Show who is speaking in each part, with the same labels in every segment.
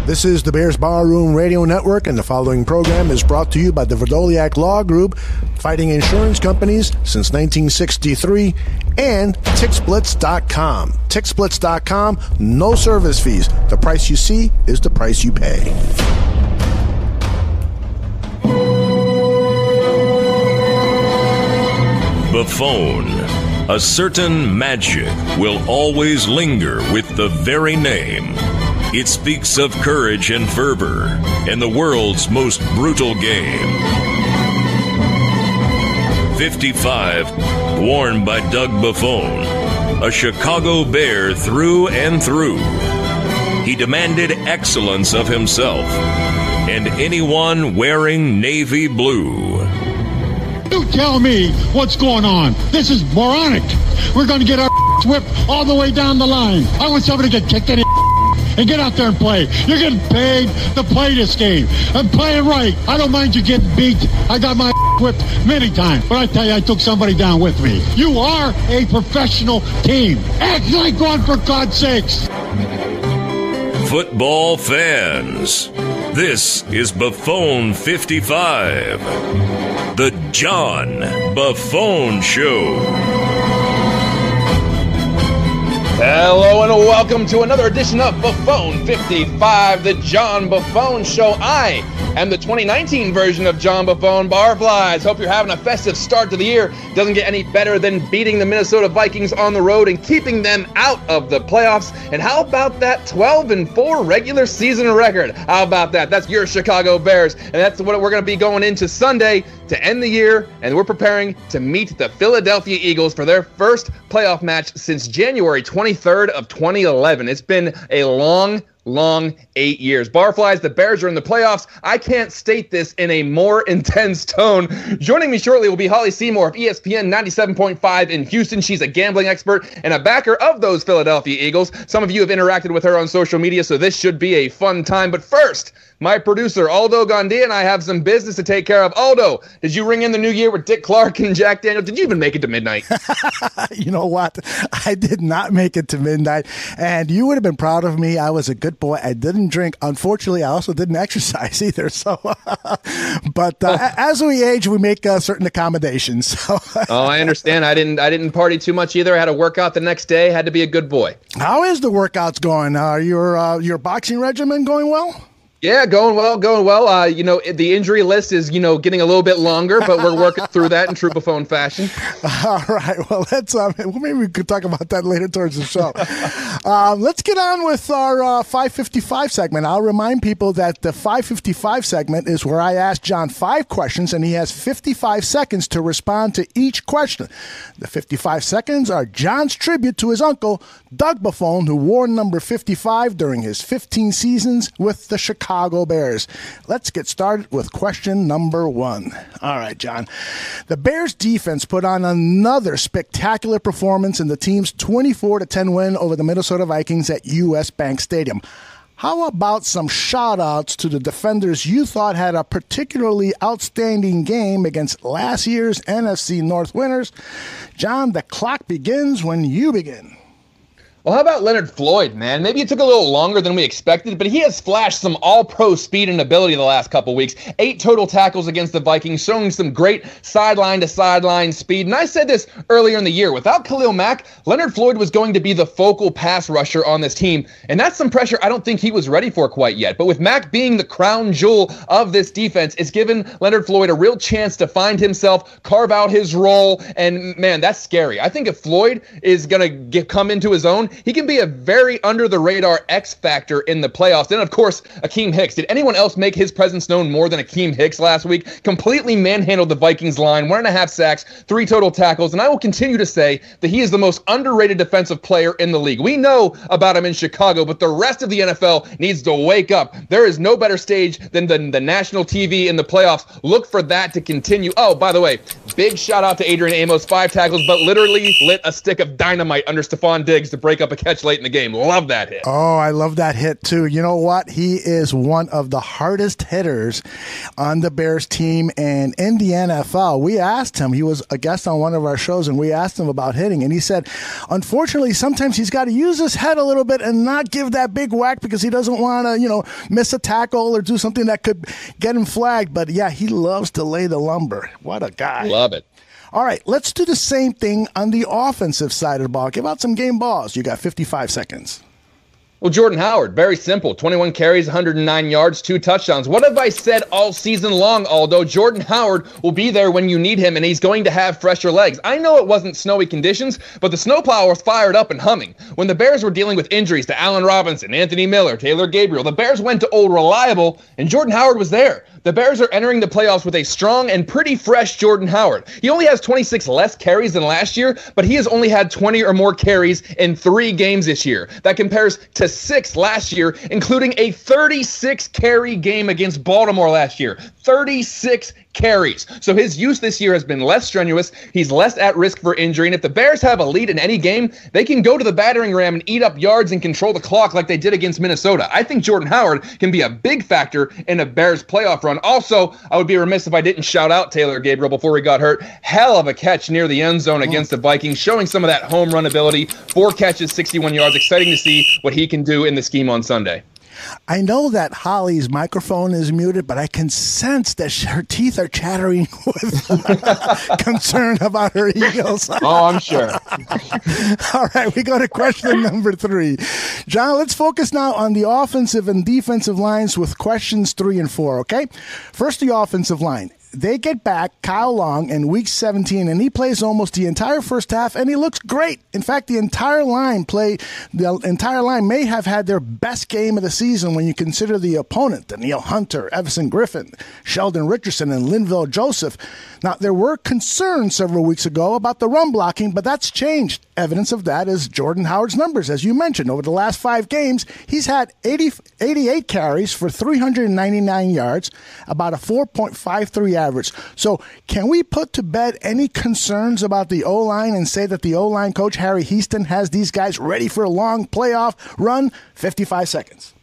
Speaker 1: This is the Bears Barroom Radio Network, and the following program is brought to you by the Verdoliak Law Group, fighting insurance companies since 1963, and TickSplits.com. TickSplits.com, no service fees. The price you see is the price you pay.
Speaker 2: Buffone. A certain magic will always linger with the very name. It speaks of courage and fervor in the world's most brutal game. 55, worn by Doug Buffone, a Chicago Bear through and through. He demanded excellence of himself and anyone wearing navy blue.
Speaker 3: You tell me what's going on. This is moronic. We're going to get our whipped all the way down the line. I want somebody to get kicked in the and get out there and play. You're getting paid to play this game. And play it right. I don't mind you getting beat. I got my whipped many times. But I tell you, I took somebody down with me. You are a professional team. Act like one, for God's sakes.
Speaker 2: Football fans, this is Buffone 55. The John Buffone Show.
Speaker 4: Hello and welcome to another edition of Buffone 55, the John Buffone Show. I am the 2019 version of John Buffone. Barflies, hope you're having a festive start to the year. Doesn't get any better than beating the Minnesota Vikings on the road and keeping them out of the playoffs. And how about that 12-4 regular season record? How about that? That's your Chicago Bears. And that's what we're going to be going into Sunday to end the year. And we're preparing to meet the Philadelphia Eagles for their first playoff match since January 23rd of 2011. It's been a long 8 years. Barflies, the Bears are in the playoffs. I can't state this in a more intense tone. Joining me shortly will be Holly Seymour of ESPN 97.5 in Houston. She's a gambling expert and a backer of those Philadelphia Eagles. Some of you have interacted with her on social media, so this should be a fun time. But first, my producer, Aldo Gandia, and I have some business to take care of. Aldo, did you ring in the new year with Dick Clark and Jack Daniel? Did you even make it to midnight?
Speaker 1: You know what? I did not make it to midnight, and you would have been proud of me. I was a good boy. I didn't drink. Unfortunately, I also didn't exercise either. So, but as we age, we make certain accommodations. So.
Speaker 4: Oh, I understand. I didn't party too much either. I had a workout the next day. Had to be a good boy.
Speaker 1: How is the workouts going? Your boxing regimen going well?
Speaker 4: Yeah, going well. The injury list is, getting a little bit longer, but we're working through that in true Buffone fashion.
Speaker 1: All right. Well, let's maybe we could talk about that later towards the show. Let's get on with our 555 segment. I'll remind people that the 555 segment is where I ask John 5 questions, and he has 55 seconds to respond to each question. The 55 seconds are John's tribute to his uncle, Doug Buffone, who wore number 55 during his 15 seasons with the Chicago Bears. Let's get started with question number 1. All right, John. The Bears defense put on another spectacular performance in the team's 24-10 win over the Minnesota Vikings at US Bank Stadium. How about some shout-outs to the defenders you thought had a particularly outstanding game against last year's NFC North winners? John, the clock begins when you begin.
Speaker 4: Well, how about Leonard Floyd, man? Maybe it took a little longer than we expected, but he has flashed some all-pro speed and ability the last couple weeks. 8 total tackles against the Vikings, showing some great sideline-to-sideline speed. And I said this earlier in the year. Without Khalil Mack, Leonard Floyd was going to be the focal pass rusher on this team, and that's some pressure I don't think he was ready for quite yet. But with Mack being the crown jewel of this defense, it's given Leonard Floyd a real chance to find himself, carve out his role, and, man, that's scary. I think if Floyd is going to come into his own, he can be a very under-the-radar X factor in the playoffs. Then, of course, Akeem Hicks. Did anyone else make his presence known more than Akeem Hicks last week? Completely manhandled the Vikings line, 1.5 sacks, 3 total tackles, and I will continue to say that he is the most underrated defensive player in the league. We know about him in Chicago, but the rest of the NFL needs to wake up. There is no better stage than the national TV in the playoffs. Look for that to continue. Oh, by the way, Big shout out to Adrian Amos, 5 tackles, but literally lit a stick of dynamite under Stephon Diggs to break up a catch late in the game. Love that hit.
Speaker 1: Oh, I love that hit too. You know what? He is one of the hardest hitters on the Bears team and in the NFL. We asked him, he was a guest on one of our shows, and we asked him about hitting, and he said, unfortunately, sometimes he's got to use his head a little bit and not give that big whack because he doesn't want to, miss a tackle or do something that could get him flagged. But yeah, he loves to lay the lumber. What a guy.
Speaker 4: Love it.
Speaker 1: All right, let's do the same thing on the offensive side of the ball. Give out some game balls. You got 55 seconds.
Speaker 4: Well, Jordan Howard, very simple. 21 carries, 109 yards, 2 touchdowns. What have I said all season long, Aldo? Jordan Howard will be there when you need him, and he's going to have fresher legs. I know it wasn't snowy conditions, but the snowplow was fired up and humming. When the Bears were dealing with injuries to Allen Robinson, Anthony Miller, Taylor Gabriel, the Bears went to old reliable, and Jordan Howard was there. The Bears are entering the playoffs with a strong and pretty fresh Jordan Howard. He only has 26 less carries than last year, but he has only had 20 or more carries in 3 games this year. That compares to 6 last year, including a 36-carry game against Baltimore last year. 36 carries. So his use this year has been less strenuous. He's less at risk for injury. And if the Bears have a lead in any game, they can go to the battering ram and eat up yards and control the clock like they did against Minnesota. I think Jordan Howard can be a big factor in a Bears playoff run. Also, I would be remiss if I didn't shout out Taylor Gabriel before he got hurt. Hell of a catch near the end zone against the Vikings, showing some of that home run ability. 4 catches, 61 yards. Exciting to see what he can do in the scheme on Sunday.
Speaker 1: I know that Holly's microphone is muted, but I can sense that her teeth are chattering with concern about her Eagles.
Speaker 4: Oh, I'm sure.
Speaker 1: All right, we go to question number 3. John, let's focus now on the offensive and defensive lines with questions 3 and 4, okay? First, the offensive line. They get back Kyle Long in week 17, and he plays almost the entire first half, and he looks great. In fact, the entire line may have had their best game of the season when you consider the opponent: Danielle Hunter, Everson Griffin, Sheldon Richardson, and Linville Joseph. Now, there were concerns several weeks ago about the run blocking, but that's changed. Evidence of that is Jordan Howard's numbers. As you mentioned, over the last 5 games, he's had 88 carries for 399 yards, about a 4.53 average. So can we put to bed any concerns about the O-line and say that the O-line coach, Harry Houston, has these guys ready for a long playoff run? 55 seconds.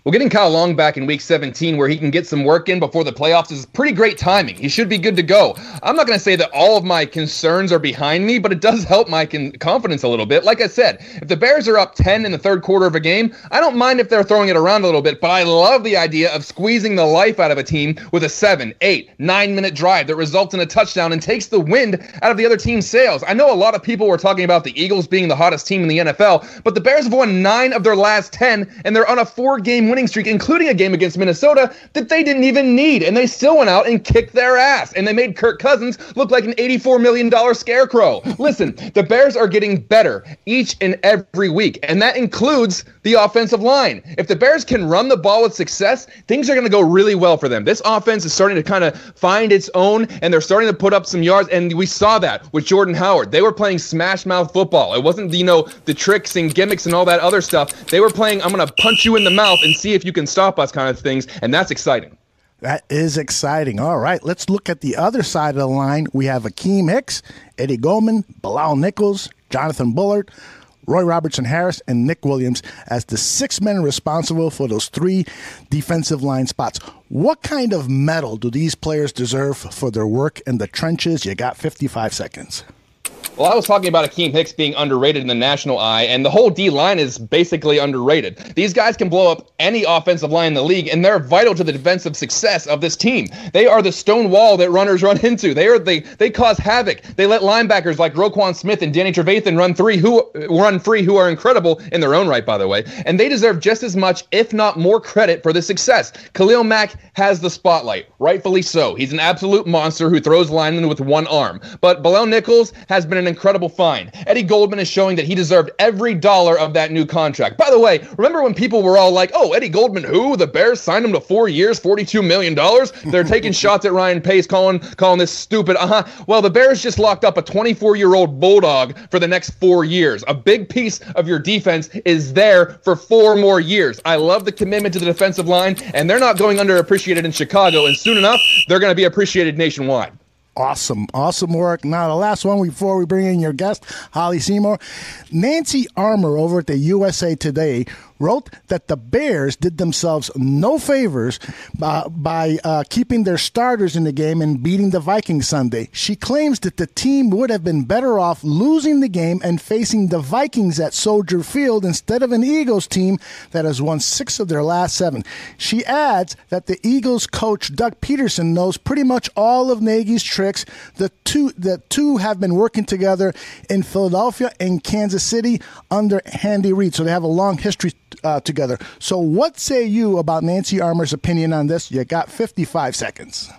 Speaker 4: Well, getting Kyle Long back in week 17 where he can get some work in before the playoffs is pretty great timing. He should be good to go. I'm not going to say that all of my concerns are behind me, but it does help my confidence a little bit. Like I said, if the Bears are up 10 in the third quarter of a game, I don't mind if they're throwing it around a little bit, but I love the idea of squeezing the life out of a team with a 7, 8, 9-minute drive that results in a touchdown and takes the wind out of the other team's sails. I know a lot of people were talking about the Eagles being the hottest team in the NFL, but the Bears have won 9 of their last 10, and they're on a 4-game winning streak, including a game against Minnesota that they didn't even need, and they still went out and kicked their ass, and they made Kirk Cousins look like an $84 million scarecrow. Listen, the Bears are getting better each and every week, and that includes the offensive line. If the Bears can run the ball with success, things are going to go really well for them. This offense is starting to kind of find its own, and they're starting to put up some yards, and we saw that with Jordan Howard. They were playing smash mouth football. It wasn't, the tricks and gimmicks and all that other stuff. They were playing, I'm going to punch you in the mouth and see if you can stop us kind of things, and that's exciting.
Speaker 1: That is exciting. All right, let's look at the other side of the line. We have Akeem Hicks, Eddie Goldman, Bilal Nichols, Jonathan Bullard, Roy Robertson-Harris, and Nick Williams as the 6 men responsible for those 3 defensive line spots. What kind of medal do these players deserve for their work in the trenches? You got 55 seconds.
Speaker 4: Well, I was talking about Akeem Hicks being underrated in the national eye, and the whole D-line is basically underrated. These guys can blow up any offensive line in the league, and they're vital to the defensive success of this team. They are the stone wall that runners run into. They cause havoc. They let linebackers like Roquan Smith and Danny Trevathan run free, who are incredible in their own right, by the way, and they deserve just as much, if not more, credit for the success. Khalil Mack has the spotlight, rightfully so. He's an absolute monster who throws linemen with one arm, but Bilal Nichols has been an incredible find. Eddie Goldman is showing that he deserved every dollar of that new contract. By the way, remember when people were all like, oh, Eddie Goldman who? The Bears signed him to 4 years, $42 million? They're taking shots at Ryan Pace, calling this stupid, Well, the Bears just locked up a 24-year-old bulldog for the next 4 years. A big piece of your defense is there for 4 more years. I love the commitment to the defensive line, and they're not going underappreciated in Chicago, and soon enough, they're going to be appreciated nationwide.
Speaker 1: Awesome work. Now, the last one before we bring in your guest, Holly Seymour. Nancy Armour over at the USA Today wrote that the Bears did themselves no favors by keeping their starters in the game and beating the Vikings Sunday. She claims that the team would have been better off losing the game and facing the Vikings at Soldier Field instead of an Eagles team that has won 6 of their last 7. She adds that the Eagles coach Doug Peterson knows pretty much all of Nagy's tricks. The two have been working together in Philadelphia and Kansas City under Andy Reid, so they have a long history together. So what say you about Nancy Armour's opinion on this? You got 55 seconds.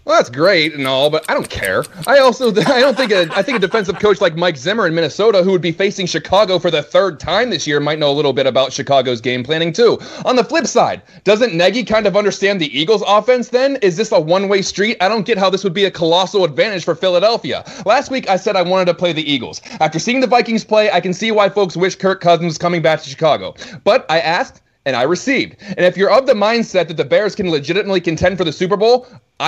Speaker 4: Well, that's great and all, but I don't care. I think a defensive coach like Mike Zimmer in Minnesota, who would be facing Chicago for the 3rd time this year, might know a little bit about Chicago's game planning too. On the flip side, doesn't Nagy kind of understand the Eagles' offense then? Is this a one-way street? I don't get how this would be a colossal advantage for Philadelphia. Last week, I said I wanted to play the Eagles. After seeing the Vikings play, I can see why folks wish Kirk Cousins was coming back to Chicago. But I asked, and I received. And if you're of the mindset that the Bears can legitimately contend for the Super Bowl,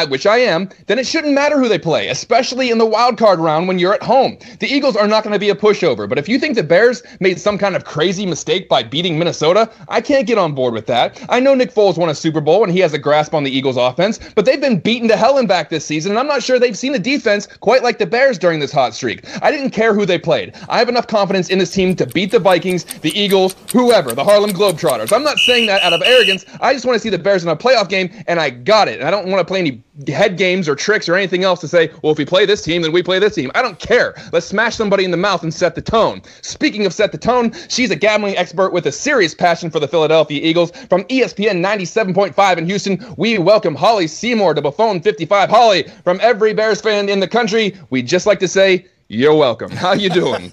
Speaker 4: which I am, then it shouldn't matter who they play, especially in the wildcard round when you're at home. The Eagles are not going to be a pushover, but if you think the Bears made some kind of crazy mistake by beating Minnesota, I can't get on board with that. I know Nick Foles won a Super Bowl and he has a grasp on the Eagles offense, but they've been beaten to hell and back this season, and I'm not sure they've seen a defense quite like the Bears during this hot streak. I didn't care who they played. I have enough confidence in this team to beat the Vikings, the Eagles, whoever, the Harlem Globetrotters. I'm not saying that out of arrogance. I just want to see the Bears in a playoff game, and I got it. And I don't want to play any head games or tricks or anything else to say, well, if we play this team, then we play this team. I don't care. Let's smash somebody in the mouth and set the tone. Speaking of set the tone, she's a gambling expert with a serious passion for the Philadelphia Eagles. From ESPN 97.5 in Houston, we welcome Holly Seymour to Buffone 55. Holly, from every Bears fan in the country, we just like to say, you're welcome. How you doing?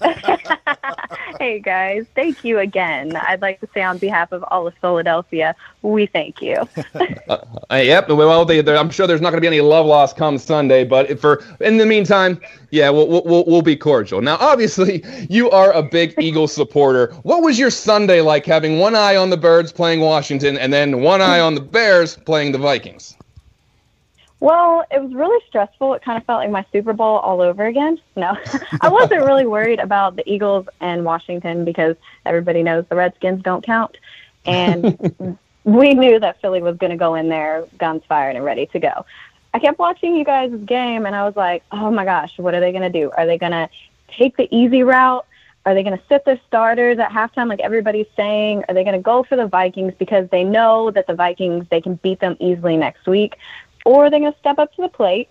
Speaker 5: Hey, guys. Thank you again. I'd like to say on behalf of all of Philadelphia, we thank you.
Speaker 4: Yep. Well, I'm sure there's not going to be any love lost come Sunday, but in the meantime, yeah, we'll be cordial. Now, obviously, you are a big Eagles supporter. What was your Sunday like, having one eye on the Birds playing Washington and then one eye on the Bears playing the Vikings?
Speaker 5: Well, it was really stressful. It kind of felt like my Super Bowl all over again. No, I wasn't really worried about the Eagles and Washington because everybody knows the Redskins don't count. And we knew that Philly was going to go in there, guns fired and ready to go. I kept watching you guys' game, and I was like, oh, my gosh, what are they going to do? Are they going to take the easy route? Are they going to sit their starters at halftime like everybody's saying? Are they going to go for the Vikings because they know that the Vikings, they can beat them easily next week? Or are they going to step up to the plate,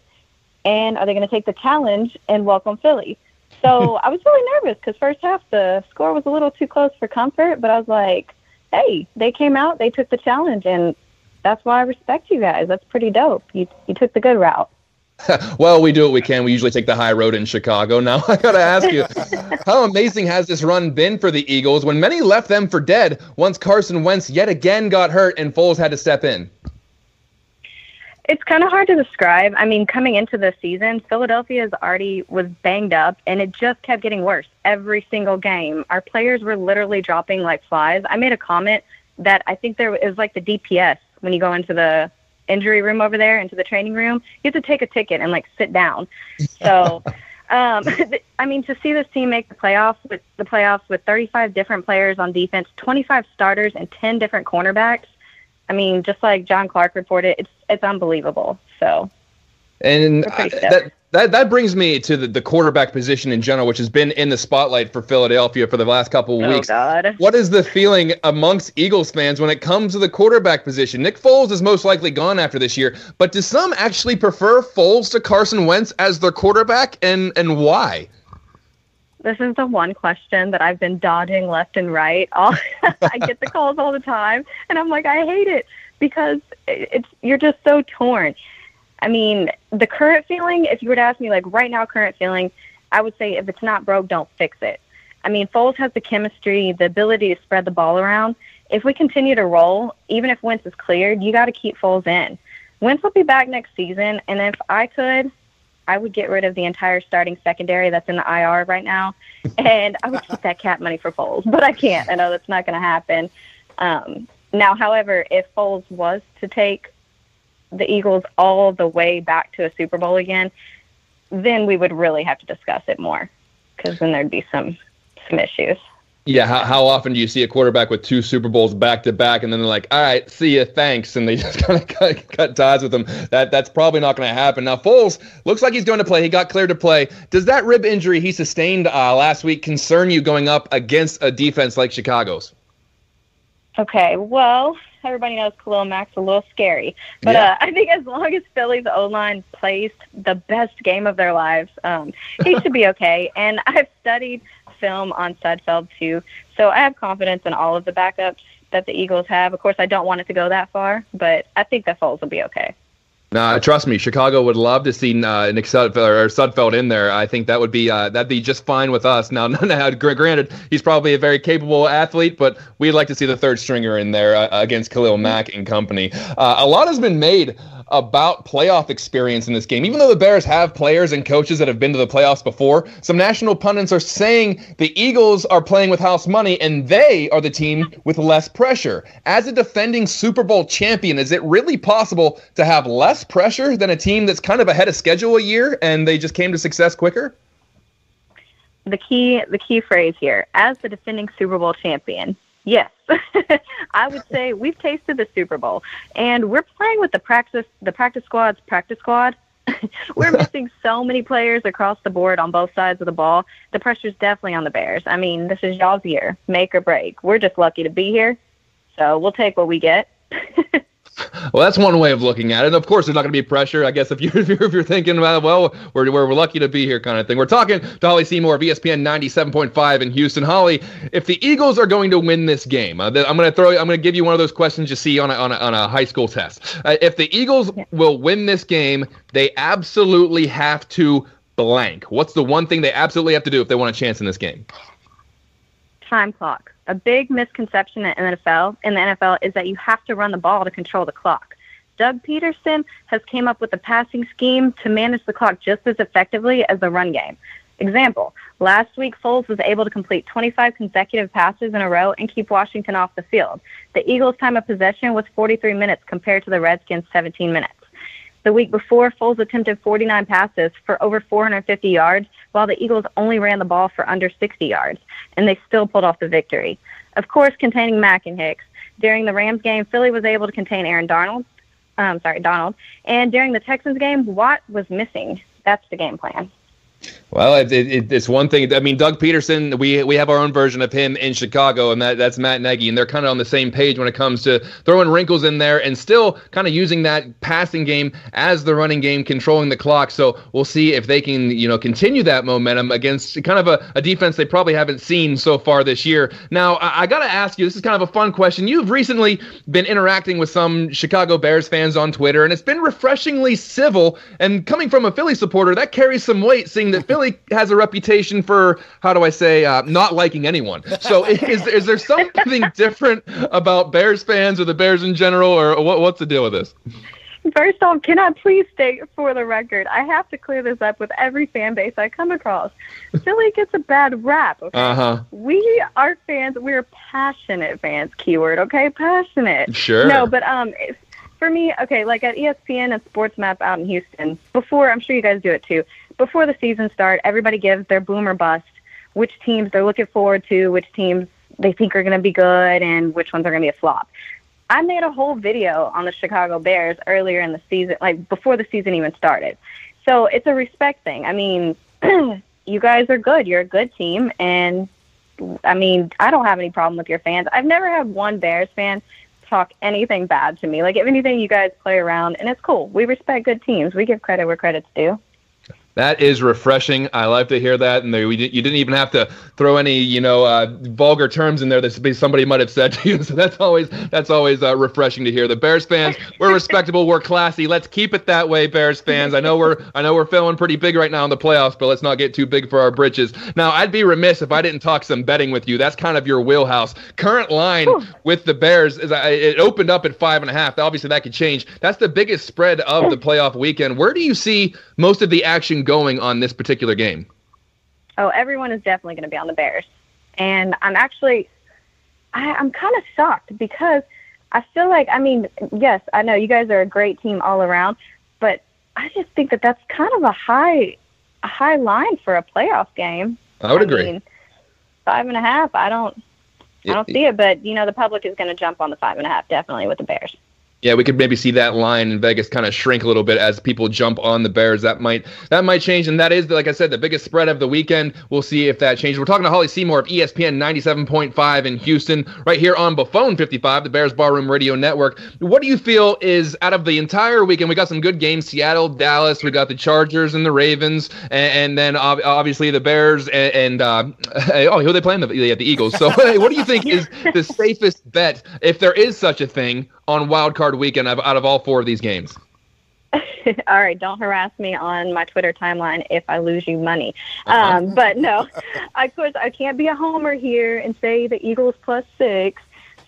Speaker 5: and are they going to take the challenge and welcome Philly? So I was really nervous because first half the score was a little too close for comfort, but I was like, hey, they came out, they took the challenge, and that's why I respect you guys. That's pretty dope. You took the good route.
Speaker 4: Well, we do what we can. We usually take the high road in Chicago. Now, I got to ask you, how amazing has this run been for the Eagles when many left them for dead once Carson Wentz yet again got hurt and Foles had to step in?
Speaker 5: It's kind of hard to describe. I mean, coming into the season, Philadelphia's already was banged up, and it just kept getting worse every single game. Our players were literally dropping like flies. I made a comment that I think it was like the DPS when you go into the injury room over there, into the training room. You have to take a ticket and like sit down. So, I mean, to see this team make the playoffs with 35 different players on defense, 25 starters, and 10 different cornerbacks. I mean, just like John Clark reported, it's unbelievable. So,
Speaker 4: and that brings me to the quarterback position in general, which has been in the spotlight for Philadelphia for the last couple of weeks.
Speaker 5: God.
Speaker 4: What is the feeling amongst Eagles fans when it comes to the quarterback position? Nick Foles is most likely gone after this year, but do some actually prefer Foles to Carson Wentz as their quarterback, and why?
Speaker 5: This is the one question that I've been dodging left and right. I get the calls all the time, and I'm like, I hate it because you're just so torn. I mean, the current feeling, if you were to ask me, like right now, current feeling, I would say if it's not broke, don't fix it. I mean, Foles has the chemistry, the ability to spread the ball around. If we continue to roll, even if Wentz is cleared, you got to keep Foles in. Wentz will be back next season, and if I could, I would get rid of the entire starting secondary that's in the IR right now, and I would keep that cap money for Foles. But I can't. I know that's not going to happen. Now, however, if Foles was to take the Eagles all the way back to a Super Bowl again, then we would really have to discuss it more, because then there'd be some issues.
Speaker 4: Yeah, how often do you see a quarterback with 2 Super Bowls back to back, and then they're like, "All right, see ya, thanks," and they just kind of cut ties with them? That's probably not going to happen. Now, Foles looks like he's going to play. He got cleared to play. Does that rib injury he sustained last week concern you going up against a defense like Chicago's?
Speaker 5: Okay, well, everybody knows Khalil Mack's a little scary. But I think as long as Philly's O-line plays the best game of their lives, he should be okay. And I've studied film on Sudfeld, too, so I have confidence in all of the backups that the Eagles have. Of course, I don't want it to go that far, but I think that Foles will be okay.
Speaker 4: No, trust me, Chicago would love to see Nick Sudfeld in there. I think that'd be just fine with us. Now, granted, he's probably a very capable athlete, but we'd like to see the third stringer in there against Khalil Mack and company. A lot has been made about playoff experience in this game. Even though the Bears have players and coaches that have been to the playoffs before, some national pundits are saying the Eagles are playing with house money and they are the team with less pressure. As a defending Super Bowl champion, is it really possible to have less pressure than a team that's kind of ahead of schedule a year and they just came to success quicker?
Speaker 5: The key phrase here, as the defending Super Bowl champion, yes. I would say we've tasted the Super Bowl, and we're playing with the practice squad's practice squad. We're missing so many players across the board on both sides of the ball. The pressure's definitely on the Bears. I mean, this is y'all's year, make or break. We're just lucky to be here, so we'll take what we get.
Speaker 4: Well, that's one way of looking at it. Of course, there's not going to be pressure. I guess if you're thinking about, well, we're lucky to be here kind of thing. We're talking to Holly Seymour of ESPN 97.5 in Houston. Holly, if the Eagles are going to win this game, I'm going to give you one of those questions you see on a high school test. If the Eagles will win this game, they absolutely have to blank. What's the one thing they absolutely have to do if they want a chance in this game?
Speaker 5: Time clock. A big misconception in the NFL is that you have to run the ball to control the clock. Doug Peterson has came up with a passing scheme to manage the clock just as effectively as the run game. Example, last week Foles was able to complete 25 consecutive passes in a row and keep Washington off the field. The Eagles' time of possession was 43 minutes compared to the Redskins' 17 minutes. The week before, Foles attempted 49 passes for over 450 yards, while the Eagles only ran the ball for under 60 yards, and they still pulled off the victory. Of course, containing Mack and Hicks. During the Rams game, Philly was able to contain Donald, and during the Texans game, Watt was missing. That's the game plan.
Speaker 4: Well, it's one thing. I mean, Doug Peterson, we have our own version of him in Chicago, and that's Matt Nagy, and they're kind of on the same page when it comes to throwing wrinkles in there and still kind of using that passing game as the running game, controlling the clock. So we'll see if they can, continue that momentum against kind of a defense they probably haven't seen so far this year. Now, I got to ask you, this is kind of a fun question. You've recently been interacting with some Chicago Bears fans on Twitter, and it's been refreshingly civil. And coming from a Philly supporter, that carries some weight, seeing that Philly has a reputation for, not liking anyone. So is there something different about Bears fans or the Bears in general, or what's the deal with this?
Speaker 5: First off, can I please state for the record, I have to clear this up with every fan base I come across. Philly gets a bad rap, okay?
Speaker 4: Uh-huh.
Speaker 5: We are fans. We're passionate fans, keyword, okay? Passionate.
Speaker 4: Sure.
Speaker 5: No, but for me, okay, like at ESPN and Sports Map out in Houston, before, I'm sure you guys do it too, before the season starts, everybody gives their boom or bust, which teams they're looking forward to, which teams they think are going to be good, and which ones are going to be a flop. I made a whole video on the Chicago Bears earlier in the season, like before the season even started. So it's a respect thing. I mean, you guys are good. You're a good team. And, I mean, I don't have any problem with your fans. I've never had one Bears fan talk anything bad to me. Like, if anything, you guys play around, and it's cool. We respect good teams. We give credit where credit's due.
Speaker 4: That is refreshing. I love to hear that. And you didn't even have to throw any, vulgar terms in there that somebody might have said to you. So that's always refreshing to hear. The Bears fans, we're respectable, we're classy. Let's keep it that way, Bears fans. I know we're feeling pretty big right now in the playoffs, but let's not get too big for our britches. Now, I'd be remiss if I didn't talk some betting with you. That's kind of your wheelhouse. Current line with the Bears is it opened up at 5.5. Obviously, that could change. That's the biggest spread of the playoff weekend. Where do you see most of the action going on this particular game?
Speaker 5: Oh, everyone is definitely going to be on the Bears. And I'm kind of shocked because I feel like, I mean, yes, I know you guys are a great team all around, but I just think that that's kind of a high a high line for a playoff game.
Speaker 4: I would agree.
Speaker 5: 5.5. I don't see it, but the public is going to jump on the 5.5 definitely with the Bears.
Speaker 4: Yeah, we could maybe see that line in Vegas kind of shrink a little bit as people jump on the Bears. That might change, and that is, like I said, the biggest spread of the weekend. We'll see if that changes. We're talking to Holly Seymour of ESPN 97.5 in Houston, right here on Buffone 55, the Bears Barroom Radio Network. What do you feel is, out of the entire weekend, we got some good games, Seattle, Dallas, we got the Chargers and the Ravens, and then obviously the Bears and who are they playing? The Eagles. So what do you think is the safest bet, if there is such a thing, on Wildcard weekend out of all four of these games?
Speaker 5: All right, don't harass me on my Twitter timeline if I lose you money. But no, of course, I can't be a homer here and say the Eagles +6.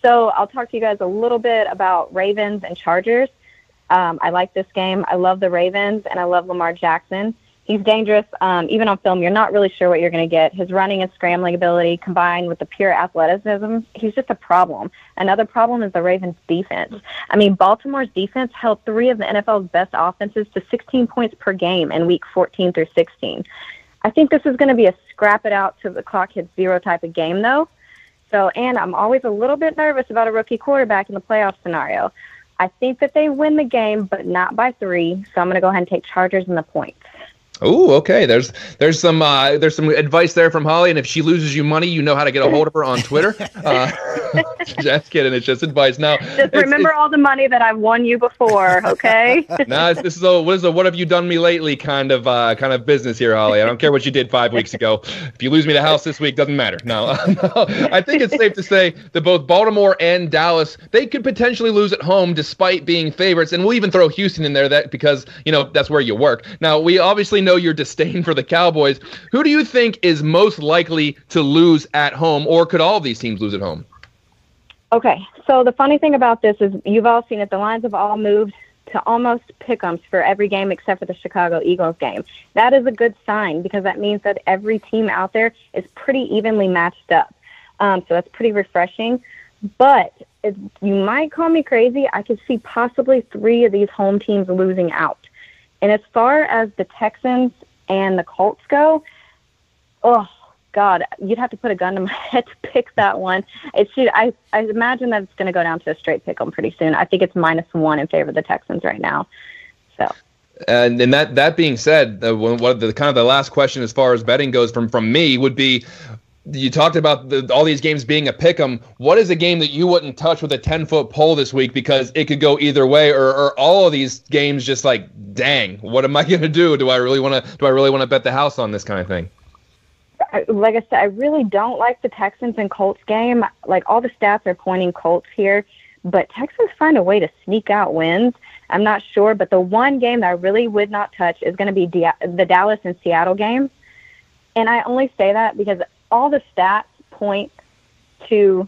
Speaker 5: So I'll talk to you guys a little bit about Ravens and Chargers. I like this game. I love the Ravens, and I love Lamar Jackson. He's dangerous. Even on film, you're not really sure what you're going to get. His running and scrambling ability combined with the pure athleticism, he's just a problem. Another problem is the Ravens' defense. I mean, Baltimore's defense held 3 of the NFL's best offenses to 16 points per game in week 14 through 16. I think this is going to be a scrap it out till the clock hits 0 type of game, though. And I'm always a little bit nervous about a rookie quarterback in the playoff scenario. I think that they win the game, but not by 3, so I'm going to go ahead and take Chargers in the points.
Speaker 4: Oh, okay. There's some advice there from Holly, and if she loses you money, you know how to get a hold of her on Twitter. Just kidding. It's just advice. Now,
Speaker 5: just remember all the money that I've won you before, okay?
Speaker 4: This is a what have you done me lately kind of business here, Holly. I don't care what you did 5 weeks ago. If you lose me the house this week, doesn't matter. No, I think it's safe to say that both Baltimore and Dallas, they could potentially lose at home despite being favorites, and we'll even throw Houston in there because that's where you work. Now, we obviously know your disdain for the Cowboys. Who do you think is most likely to lose at home, or could all of these teams lose at home?
Speaker 5: Okay, so the funny thing about this is you've all seen it. The lines have all moved to almost pick-ems for every game except for the Chicago Eagles game. That is a good sign because that means that every team out there is pretty evenly matched up. So that's pretty refreshing. But you might call me crazy. I could see possibly 3 of these home teams losing out. And as far as the Texans and the Colts go, oh, God, you'd have to put a gun to my head to pick that one. I imagine that it's going to go down to a straight pick 'em pretty soon. I think it's -1 in favor of the Texans right now. So.
Speaker 4: And that being said, the last question as far as betting goes from me would be, you talked about all these games being a pick'em. What is a game that you wouldn't touch with a 10-foot pole this week because it could go either way, or all of these games just like, dang, what am I going to do? Do I really want to bet the house on this kind of thing?
Speaker 5: Like I said, I really don't like the Texans and Colts game. Like, all the stats are pointing Colts here, but Texans find a way to sneak out wins. I'm not sure, but the one game that I really would not touch is going to be the Dallas and Seattle game. And I only say that because all the stats point to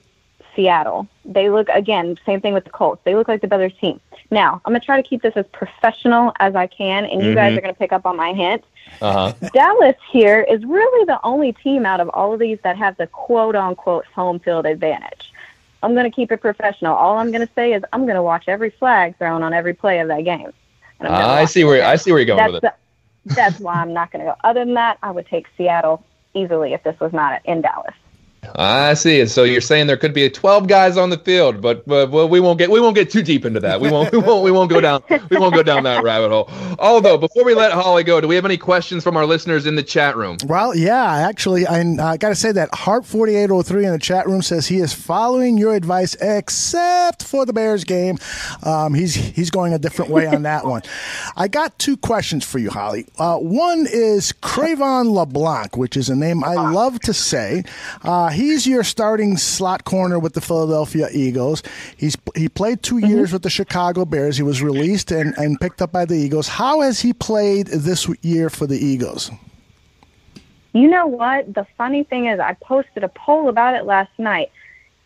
Speaker 5: Seattle. They look, again, same thing with the Colts. They look like the better team. Now, I'm going to try to keep this as professional as I can, and you guys are going to pick up on my hint. Dallas here is really the only team out of all of these that have the quote-unquote home field advantage. I'm going to keep it professional. All I'm going to say is I'm going to watch every flag thrown on every play of that game.
Speaker 4: I see where you're going with it.
Speaker 5: That's why I'm not going to go. Other than that, I would take Seattle easily if this was not in Dallas.
Speaker 4: I see. So you're saying there could be 12 guys on the field, but we won't get too deep into that. We won't go down that rabbit hole. Although, before we let Holly go, do we have any questions from our listeners in the chat room?
Speaker 1: Well, yeah, actually, I got to say that Heart4803 in the chat room says he is following your advice except for the Bears game. He's going a different way on that one. I got 2 questions for you, Holly. One is Cravon LeBlanc, which is a name I love to say. He's your starting slot corner with the Philadelphia Eagles. He played 2 years with the Chicago Bears. He was released and picked up by the Eagles. How has he played this year for the Eagles?
Speaker 5: You know what? The funny thing is I posted a poll about it last night.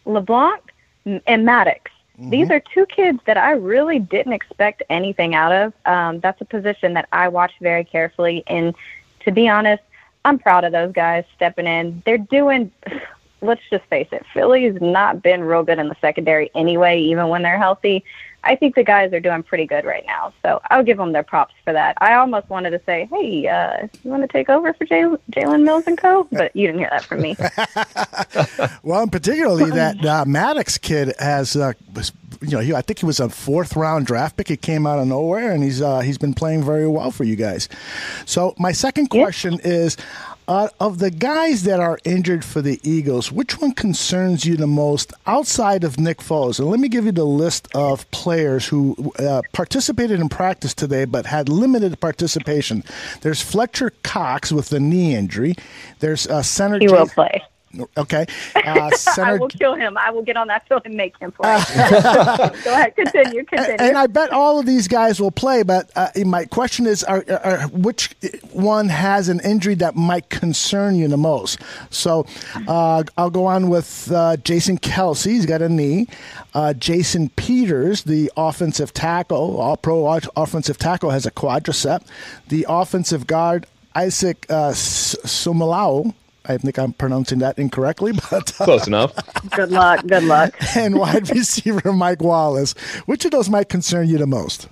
Speaker 5: LeBlanc and Maddox. These are 2 kids that I really didn't expect anything out of. That's a position that I watch very carefully. And to be honest, I'm proud of those guys stepping in. They're doing let's just face it, Philly's not been real good in the secondary anyway, even when they're healthy. I think the guys are doing pretty good right now, so I'll give them their props for that. I almost wanted to say, hey, you want to take over for Jalen Mills and co? But you didn't hear that from me.
Speaker 1: Well, and particularly that Maddox kid has, I think he was a 4th-round draft pick. He came out of nowhere, and he's been playing very well for you guys. So my second question is, of the guys that are injured for the Eagles, which one concerns you the most outside of Nick Foles? And let me give you the list of players who participated in practice today but had limited participation. There's Fletcher Cox with the knee injury. There's center.
Speaker 5: He will play.
Speaker 1: Okay.
Speaker 5: I will kill him. I will get on that field and make him play. Go ahead. Continue.
Speaker 1: And I bet all of these guys will play, but my question is, which one has an injury that might concern you the most? So I'll go on with Jason Kelsey. He's got a knee. Jason Peters, the offensive tackle, all-pro offensive tackle, has a quadricep. The offensive guard, Isaac Sumalao, I think I'm pronouncing that incorrectly, but
Speaker 4: close enough.
Speaker 5: Good luck.
Speaker 1: And wide receiver Mike Wallace. Which of those might concern you the most?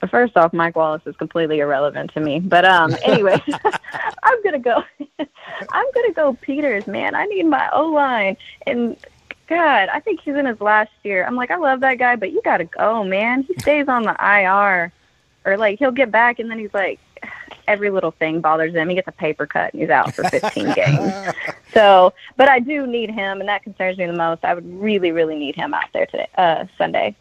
Speaker 5: First off, Mike Wallace is completely irrelevant to me. But anyway, I'm gonna go Peters, man. I need my O-line. And God, I think he's in his last year. I'm like, I love that guy, but you gotta go, man. He stays on the IR, or like he'll get back and then he's like, every little thing bothers him. He gets a paper cut and he's out for 15 games. So, but I do need him, and that concerns me the most. I would really, really need him out there today, Sunday.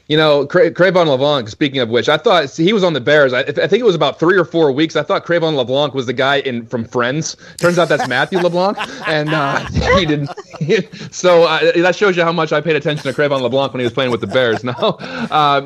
Speaker 4: You know, Crayvon LeBlanc, speaking of which, I thought he was on the Bears. I think it was about 3 or 4 weeks. I thought Crayvon LeBlanc was the guy from Friends. Turns out that's Matthew LeBlanc. And he didn't. So that shows you how much I paid attention to Crayvon LeBlanc when he was playing with the Bears. Now,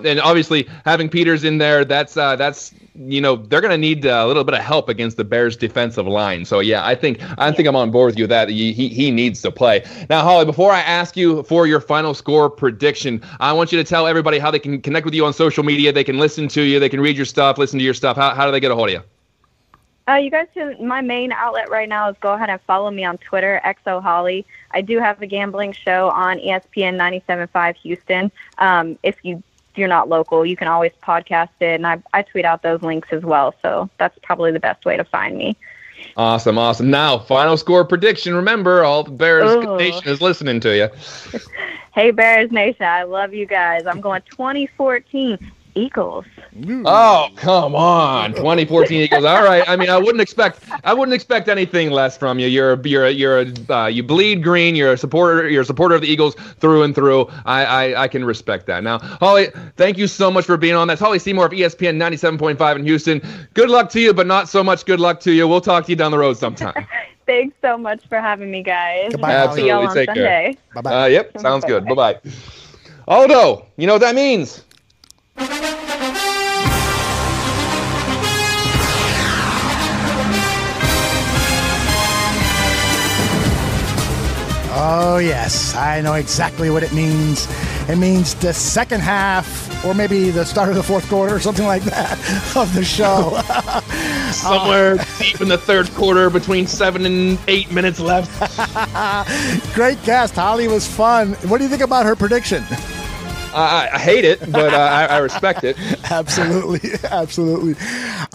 Speaker 4: and obviously having Peters in there, that's they're going to need a little bit of help against the Bears' defensive line. So, yeah, I think I'm on board with you that he needs to play. Now, Holly, before I ask you for your final score prediction, I want you to tell everybody how they can connect with you on social media. They can listen to you. They can read your stuff, listen to your stuff. How do they get a hold of you?
Speaker 5: You guys can, my main outlet right now is go ahead and follow me on Twitter, XOHolly. I do have a gambling show on ESPN 97.5 Houston. If you're not local, you can always podcast it, and I tweet out those links as well. So that's probably the best way to find me.
Speaker 4: Awesome. Now, final score prediction. Remember, all the Bears Nation is listening to you.
Speaker 5: Hey, Bears Nation, I love you guys. I'm going 2014 Eagles.
Speaker 4: Oh, come on, 2014 Eagles. All right. I mean, I wouldn't expect anything less from you. You bleed green. You're a supporter of the Eagles through and through. I can respect that. Now, Holly, thank you so much for being on. That's Holly Seymour of ESPN 97.5 in Houston. Good luck to you, but not so much good luck to you. We'll talk to you down the road sometime.
Speaker 5: Thanks so much for having me, guys.
Speaker 1: Goodbye,
Speaker 4: absolutely.
Speaker 5: See y'all on
Speaker 4: Take
Speaker 5: Sunday.
Speaker 4: care. Bye-bye. Yep, sounds good. Bye-bye. Aldo, you know what that means?
Speaker 1: Oh, yes. I know exactly what it means. It means the second half, or maybe the start of the fourth quarter, or something like that, of the show.
Speaker 4: Somewhere deep in the third quarter, between 7 and 8 minutes left.
Speaker 1: Great guest. Holly was fun. What do you think about her prediction?
Speaker 4: I hate it, but I respect it.
Speaker 1: Absolutely.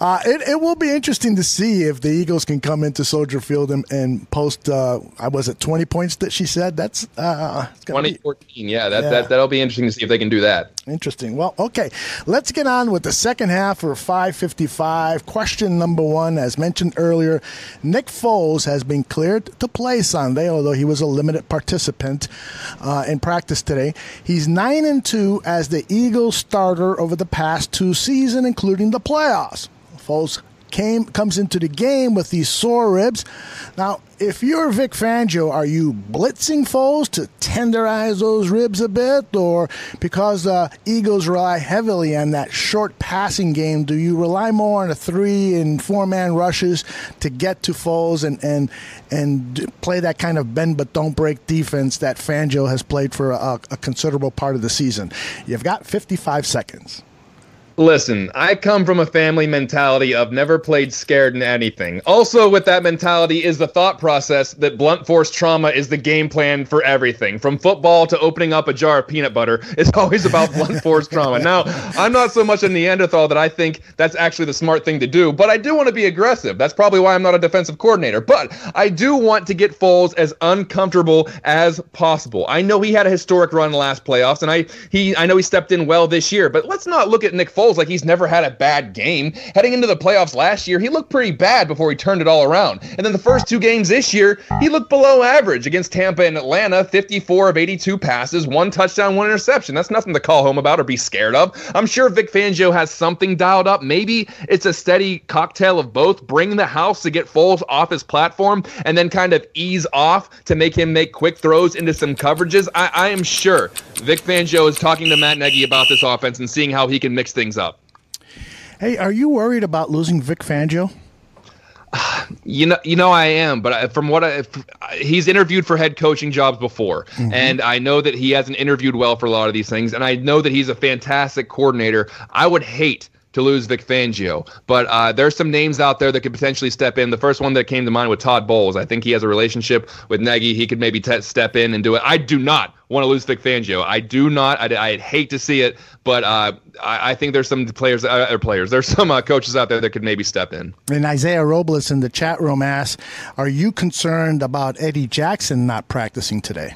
Speaker 1: It will be interesting to see if the Eagles can come into Soldier Field and post, was it 20 points that she said? That's
Speaker 4: 2014, that'll be interesting to see if they can do that.
Speaker 1: Interesting. Well, okay. Let's get on with the second half for 5:55. Question number one, as mentioned earlier, Nick Foles has been cleared to play Sunday, although he was a limited participant in practice today. He's 9-2 as the Eagles starter over the past 2 seasons, including the playoffs. Foles comes into the game with these sore ribs. Now, if you're Vic Fangio, are you blitzing Foles to tenderize those ribs a bit? Or because the Eagles rely heavily on that short passing game, do you rely more on the 3- and 4-man rushes to get to Foles and play that kind of bend but don't break defense that Fangio has played for a considerable part of the season? You've got 55 seconds.
Speaker 4: Listen, I come from a family mentality of never played scared in anything. Also with that mentality is the thought process that blunt force trauma is the game plan for everything. From football to opening up a jar of peanut butter, it's always about blunt force trauma. Now, I'm not so much a Neanderthal that I think that's actually the smart thing to do, but I do want to be aggressive. That's probably why I'm not a defensive coordinator. But I do want to get Foles as uncomfortable as possible. I know he had a historic run in the last playoffs, and I know he stepped in well this year, but let's not look at Nick Foles like he's never had a bad game. Heading into the playoffs last year, he looked pretty bad before he turned it all around. And then the first 2 games this year, he looked below average against Tampa and Atlanta, 54 of 82 passes, 1 touchdown, 1 interception. That's nothing to call home about or be scared of. I'm sure Vic Fangio has something dialed up. Maybe it's a steady cocktail of both. Bring the house to get Foles off his platform and then kind of ease off to make him make quick throws into some coverages. I am sure Vic Fangio is talking to Matt Nagy about this offense and seeing how he can mix things up.
Speaker 1: Hey, are you worried about losing Vic Fangio?
Speaker 4: You know I am, but from what he's interviewed for head coaching jobs before, and I know that he hasn't interviewed well for a lot of these things, and I know that he's a fantastic coordinator. I would hate to lose Vic Fangio, but there's some names out there that could potentially step in. The first one that came to mind was Todd Bowles. I think he has a relationship with Nagy. He could maybe step in and do it. I do not want to lose Vic Fangio. I do not. I'd hate to see it, but I think there's some there's some coaches out there that could maybe step in. And
Speaker 1: Isaiah Robles in the chat room asks, are you concerned about Eddie Jackson not practicing today?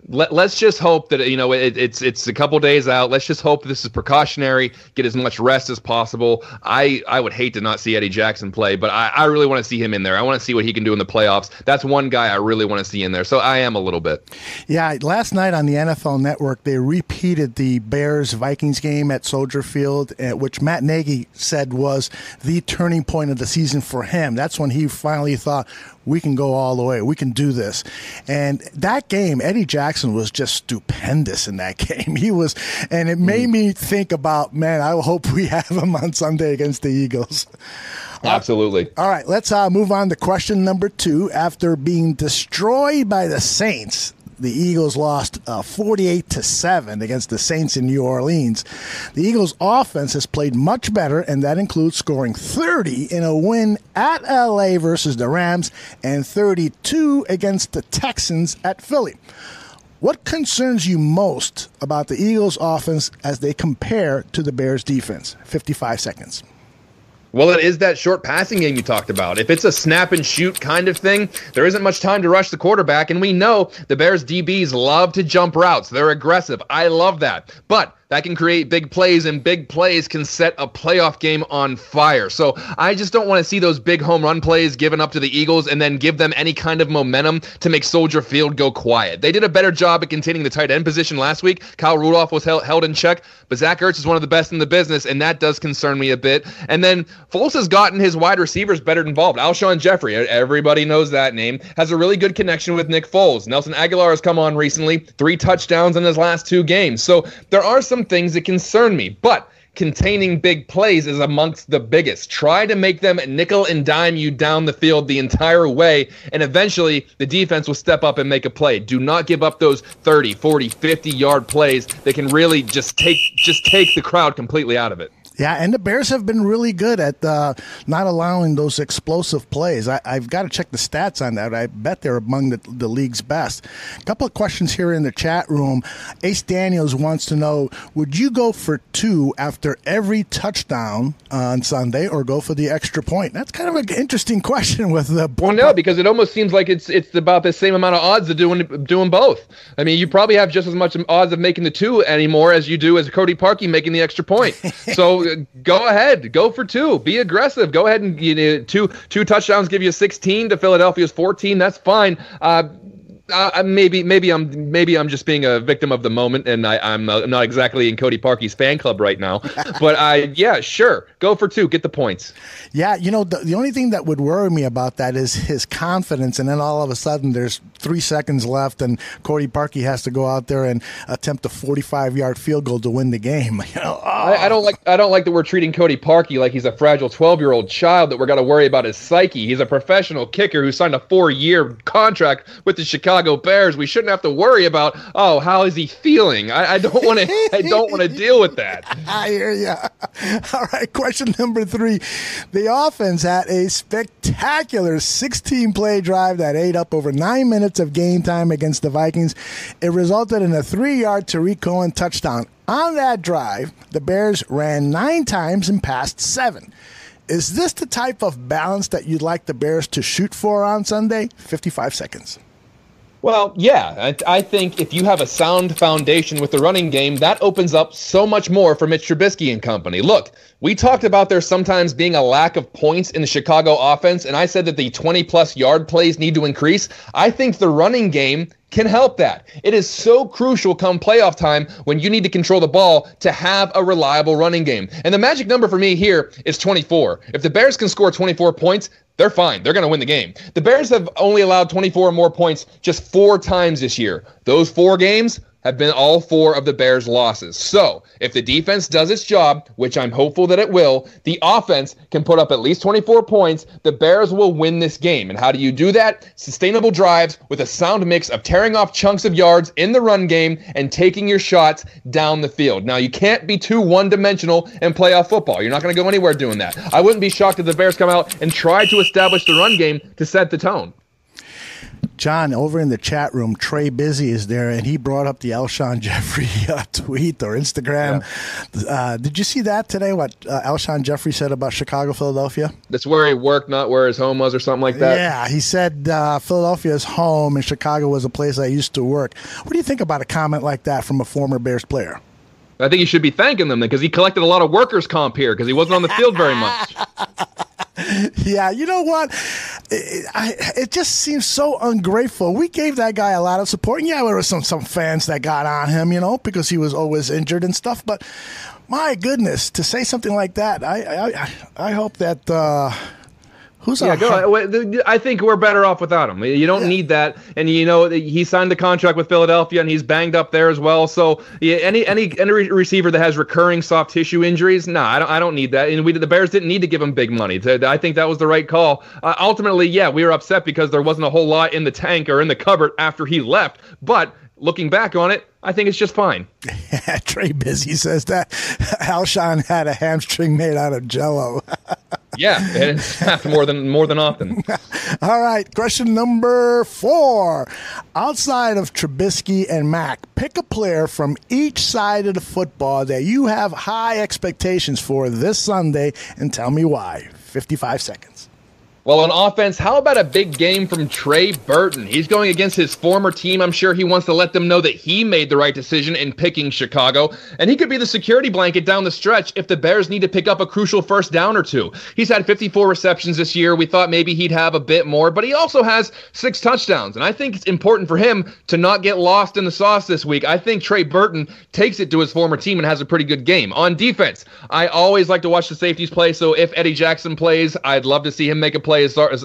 Speaker 4: Let's just hope that it's a couple days out. Let's just hope this is precautionary. Get as much rest as possible. I would hate to not see Eddie Jackson play, but I really want to see him in there. I want to see what he can do in the playoffs. That's one guy I really want to see in there. So I am a little bit.
Speaker 1: Yeah, last night on the NFL Network, they repeated the Bears-Vikings game at Soldier Field, which Matt Nagy said was the turning point of the season for him. That's when he finally thought, we can go all the way. We can do this. And that game, Eddie Jackson was just stupendous in that game. He was, and it made me think about, man, I hope we have him on Sunday against the Eagles.
Speaker 4: Absolutely.
Speaker 1: All right, let's move on to question number 2. After being destroyed by the Saints, the Eagles lost 48-7 against the Saints in New Orleans. The Eagles' offense has played much better, and that includes scoring 30 in a win at L.A. versus the Rams and 32 against the Texans at Philly. What concerns you most about the Eagles' offense as they compare to the Bears' defense? 55 seconds.
Speaker 4: Well, it is that short passing game you talked about. If it's a snap and shoot kind of thing, there isn't much time to rush the quarterback, and we know the Bears DBs love to jump routes. They're aggressive. I love that. But that can create big plays, and big plays can set a playoff game on fire. So I just don't want to see those big home run plays given up to the Eagles and then give them any kind of momentum to make Soldier Field go quiet. They did a better job at containing the tight end position last week. Kyle Rudolph was held in check, but Zach Ertz is one of the best in the business, and that does concern me a bit. And then Foles has gotten his wide receivers better involved. Alshon Jeffrey, everybody knows that name, has a really good connection with Nick Foles. Nelson Aguilar has come on recently, 3 touchdowns in his last 2 games. So there are some things that concern me, but containing big plays is amongst the biggest. Try to make them nickel and dime you down the field the entire way, and eventually the defense will step up and make a play. Do not give up those 30, 40, 50-yard plays that can really just take the crowd completely out of it.
Speaker 1: Yeah, and the Bears have been really good at not allowing those explosive plays. I've got to check the stats on that. I bet they're among the league's best. A couple of questions here in the chat room. Ace Daniels wants to know, would you go for 2 after every touchdown on Sunday or go for the extra point? That's kind of an interesting question with the...
Speaker 4: Well, no, because it almost seems like it's about the same amount of odds of doing both. I mean, you probably have just as much odds of making the 2 anymore as you do as Cody Parkey making the extra point. So go ahead, go for 2, be aggressive. Go ahead and two touchdowns give you 16 to Philadelphia's 14. That's fine. Maybe I'm just being a victim of the moment, and I'm not exactly in Cody Parkey's fan club right now. But yeah, sure, go for 2, get the points.
Speaker 1: Yeah, the only thing that would worry me about that is his confidence, and then all of a sudden there's 3 seconds left, and Cody Parkey has to go out there and attempt a 45-yard field goal to win the game.
Speaker 4: I don't like that we're treating Cody Parkey like he's a fragile 12-year-old child that we're got to worry about his psyche. He's a professional kicker who signed a 4-year contract with the Chicago Chicago Bears, we shouldn't have to worry about, oh, how is he feeling? I don't want to. I don't want to deal with that.
Speaker 1: I hear you. All right, question number 3. The offense had a spectacular 16-play drive that ate up over 9 minutes of game time against the Vikings. It resulted in a 3-yard Tariq Cohen touchdown. On that drive, the Bears ran 9 times and passed 7. Is this the type of balance that you'd like the Bears to shoot for on Sunday? 55 seconds.
Speaker 4: Well, yeah, I think if you have a sound foundation with the running game, that opens up so much more for Mitch Trubisky and company. Look, we talked about there sometimes being a lack of points in the Chicago offense, and I said that the 20-plus yard plays need to increase. I think the running game can help that. It is so crucial come playoff time when you need to control the ball to have a reliable running game. And the magic number for me here is 24. If the Bears can score 24 points, they're fine. They're going to win the game. The Bears have only allowed 24 or more points just 4 times this year. Those 4 games have been all 4 of the Bears' losses. So, if the defense does its job, which I'm hopeful that it will, the offense can put up at least 24 points, the Bears will win this game. And how do you do that? Sustainable drives with a sound mix of tearing off chunks of yards in the run game and taking your shots down the field. Now, you can't be too one-dimensional in playoff football. You're not going to go anywhere doing that. I wouldn't be shocked if the Bears come out and try to establish the run game to set the tone.
Speaker 1: John, over in the chat room, Trey Busy is there, and he brought up the Alshon Jeffrey tweet or Instagram. Yeah. Did you see that today, what Alshon Jeffrey said about Chicago, Philadelphia?
Speaker 4: That's where he worked, not where his home was or something like that?
Speaker 1: Yeah, he said Philadelphia is home and Chicago was a place I used to work. What do you think about a comment like that from a former Bears player?
Speaker 4: I think he should be thanking them then because he collected a lot of workers' comp here because he wasn't on the field very much.
Speaker 1: Yeah, you know what? It just seems so ungrateful. We gave that guy a lot of support. And yeah, there were some fans that got on him, because he was always injured and stuff. But my goodness, to say something like that, I hope that
Speaker 4: I think we're better off without him. You don't need that. And, he signed the contract with Philadelphia, and he's banged up there as well. So any receiver that has recurring soft tissue injuries, I don't need that. And the Bears didn't need to give him big money. I think that was the right call. Ultimately, we were upset because there wasn't a whole lot in the tank or in the cupboard after he left. But looking back on it, I think it's just fine.
Speaker 1: Yeah, Trey Busy says that Alshon had a hamstring made out of Jell-O.
Speaker 4: Yeah, and it's snapped more than often.
Speaker 1: All right, question number 4. Outside of Trubisky and Mack, pick a player from each side of the football that you have high expectations for this Sunday and tell me why. 55 seconds.
Speaker 4: Well, on offense, how about a big game from Trey Burton? He's going against his former team. I'm sure he wants to let them know that he made the right decision in picking Chicago. And he could be the security blanket down the stretch if the Bears need to pick up a crucial first down or 2. He's had 54 receptions this year. We thought maybe he'd have a bit more, but he also has 6 touchdowns. And I think it's important for him to not get lost in the sauce this week. I think Trey Burton takes it to his former team and has a pretty good game. On defense, I always like to watch the safeties play. So if Eddie Jackson plays, I'd love to see him make a play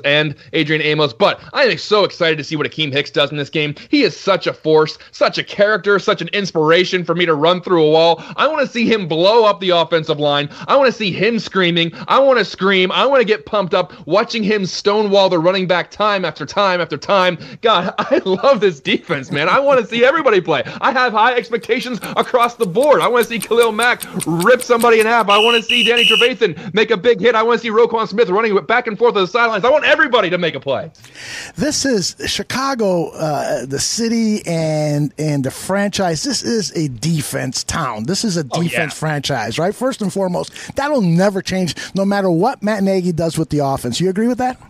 Speaker 4: and Adrian Amos, but I am so excited to see what Akeem Hicks does in this game. He is such a force, such a character, such an inspiration for me to run through a wall. I want to see him blow up the offensive line. I want to see him screaming. I want to scream. I want to get pumped up watching him stonewall the running back time after time after time. God, I love this defense, man. I want to see everybody play. I have high expectations across the board. I want to see Khalil Mack rip somebody in half. I want to see Danny Trevathan make a big hit. I want to see Roquan Smith running back and forth to the sidelines. I want everybody to make a play.
Speaker 1: This is Chicago, the city and the franchise. This is a defense town. This is a defense franchise, right? First and foremost, that'll never change no matter what Matt Nagy does with the offense. You agree with that?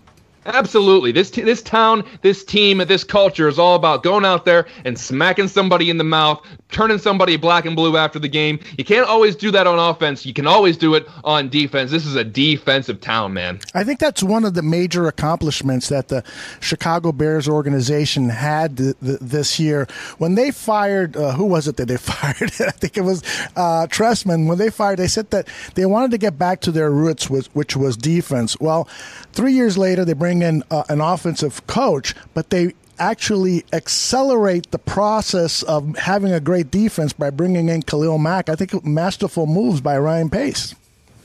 Speaker 4: Absolutely. This town, this team, this culture is all about going out there and smacking somebody in the mouth, turning somebody black and blue after the game. You can't always do that on offense. You can always do it on defense. This is a defensive town, man. I
Speaker 1: think that's one of the major accomplishments that the Chicago Bears organization had this year. When they fired, who was it that they fired? I think it was Trestman. When they fired, they said that they wanted to get back to their roots, which was defense. Well, 3 years later, they bring in an offensive coach, but they actually accelerate the process of having a great defense by bringing in Khalil Mack. I think masterful moves by Ryan Pace.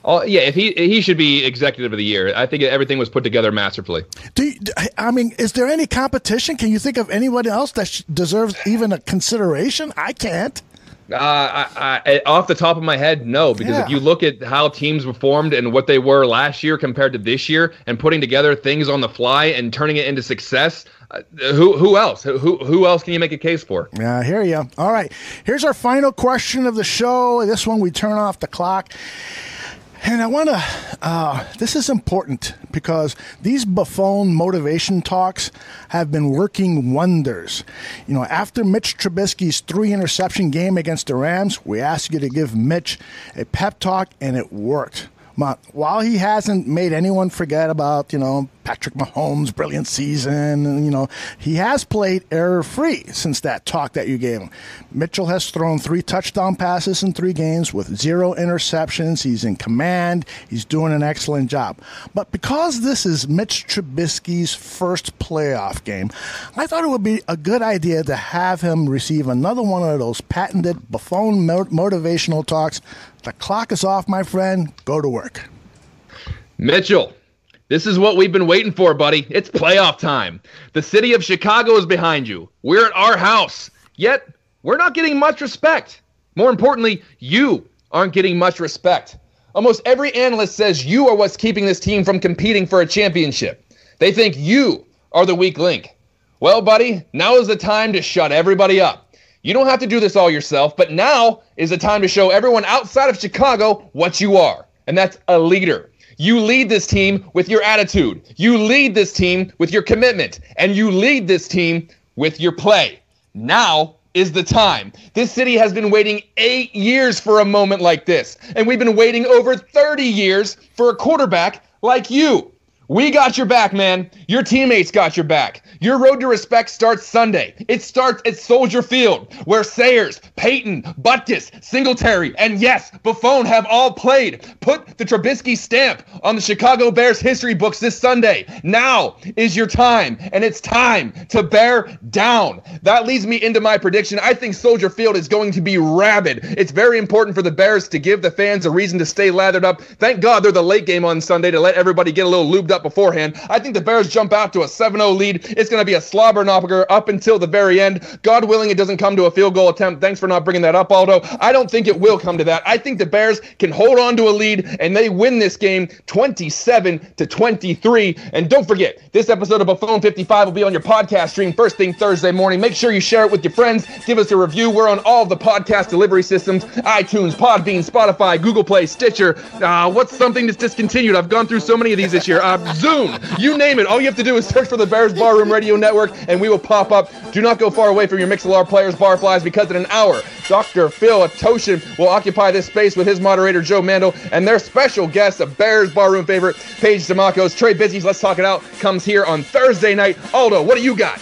Speaker 4: Oh yeah, if he should be executive of the year. I think everything was put together masterfully.
Speaker 1: Is there any competition? Can you think of anyone else that deserves even a consideration? I can't.
Speaker 4: I off the top of my head, no, because if you look at how teams were formed and what they were last year compared to this year, and putting together things on the fly and turning it into success, who else? Who else can you make a case for?
Speaker 1: Yeah, I hear you. All right, here's our final question of the show. This one we turn off the clock. And I want to, this is important because these Buffone motivation talks have been working wonders. You know, after Mitch Trubisky's 3-interception game against the Rams, we asked you to give Mitch a pep talk, and it worked. While he hasn't made anyone forget about, Patrick Mahomes' brilliant season, he has played error-free since that talk that you gave him. Mitchell has thrown 3 touchdown passes in 3 games with 0 interceptions. He's in command. He's doing an excellent job. But because this is Mitch Trubisky's first playoff game, I thought it would be a good idea to have him receive another one of those patented Buffone motivational talks. The clock is off, my friend. Go to work.
Speaker 4: Mitchell, this is what we've been waiting for, buddy. It's playoff time. The city of Chicago is behind you. We're at our house. Yet, we're not getting much respect. More importantly, you aren't getting much respect. Almost every analyst says you are what's keeping this team from competing for a championship. They think you are the weak link. Well, buddy, now is the time to shut everybody up. You don't have to do this all yourself, but now is the time to show everyone outside of Chicago what you are, and that's a leader. You lead this team with your attitude. You lead this team with your commitment, and you lead this team with your play. Now is the time. This city has been waiting 8 years for a moment like this, and we've been waiting over 30 years for a quarterback like you. We got your back, man. Your teammates got your back. Your road to respect starts Sunday. It starts at Soldier Field, where Sayers, Peyton, Butkus, Singletary, and yes, Buffone have all played. Put the Trubisky stamp on the Chicago Bears history books this Sunday. Now is your time, and it's time to bear down. That leads me into my prediction. I think Soldier Field is going to be rabid. It's very important for the Bears to give the fans a reason to stay lathered up. Thank God they're the late game on Sunday to let everybody get a little lubed up beforehand. I think the Bears jump out to a 7-0 lead. It's going to be a slobber knocker up until the very end. God willing, it doesn't come to a field goal attempt. Thanks for not bringing that up, Aldo. I don't think it will come to that. I think the Bears can hold on to a lead, and they win this game 27-23. And don't forget, this episode of Buffone 55 will be on your podcast stream first thing Thursday morning. Make sure you share it with your friends. Give us a review. We're on all the podcast delivery systems: iTunes, Podbean, Spotify, Google Play, Stitcher. What's something that's discontinued? I've gone through so many of these this year. Zoom, you name it. All you have to do is search for the Bears Barroom Radio Network, and we will pop up. Do not go far away from your Mixlr Players Barflies, because in an hour, Dr. Phil Atoshin will occupy this space with his moderator, Joe Mandel, and their special guest, a Bears Barroom favorite, Paige Demacos. Trey Busy's Let's Talk It Out comes here on Thursday night. Aldo, what do you got?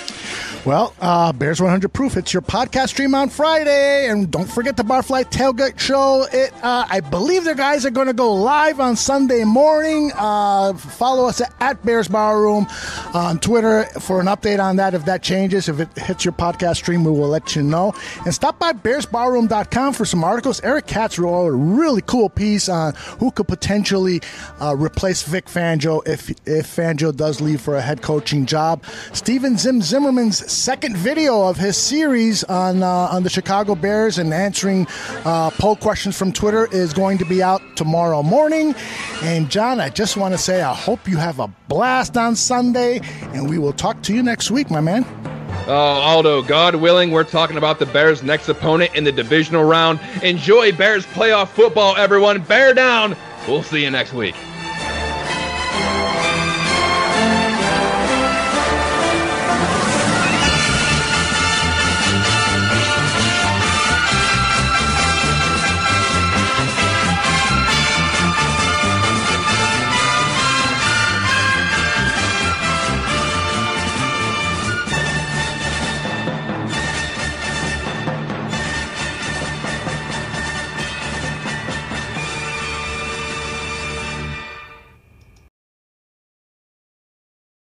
Speaker 1: Well, Bears 100 Proof. It's your podcast stream on Friday. And don't forget the Barfly Tailgate Show. I believe the guys are going to go live on Sunday morning. Follow us at Bears Barroom on Twitter for an update on that. If that changes, if it hits your podcast stream, we will let you know. And stop by BearsBarroom.com for some articles. Eric Katz wrote a really cool piece on who could potentially replace Vic Fangio if Fangio does leave for a head coaching job. Steven Zimmerman's second video of his series on the Chicago Bears and answering poll questions from Twitter is going to be out tomorrow morning. And John, I just want to say I hope you have a blast on Sunday, and we will talk to you next week, my man.
Speaker 4: Oh, Aldo, God willing, we're talking about the Bears' next opponent in the divisional round. Enjoy Bears playoff football, everyone. Bear down. We'll see you next week.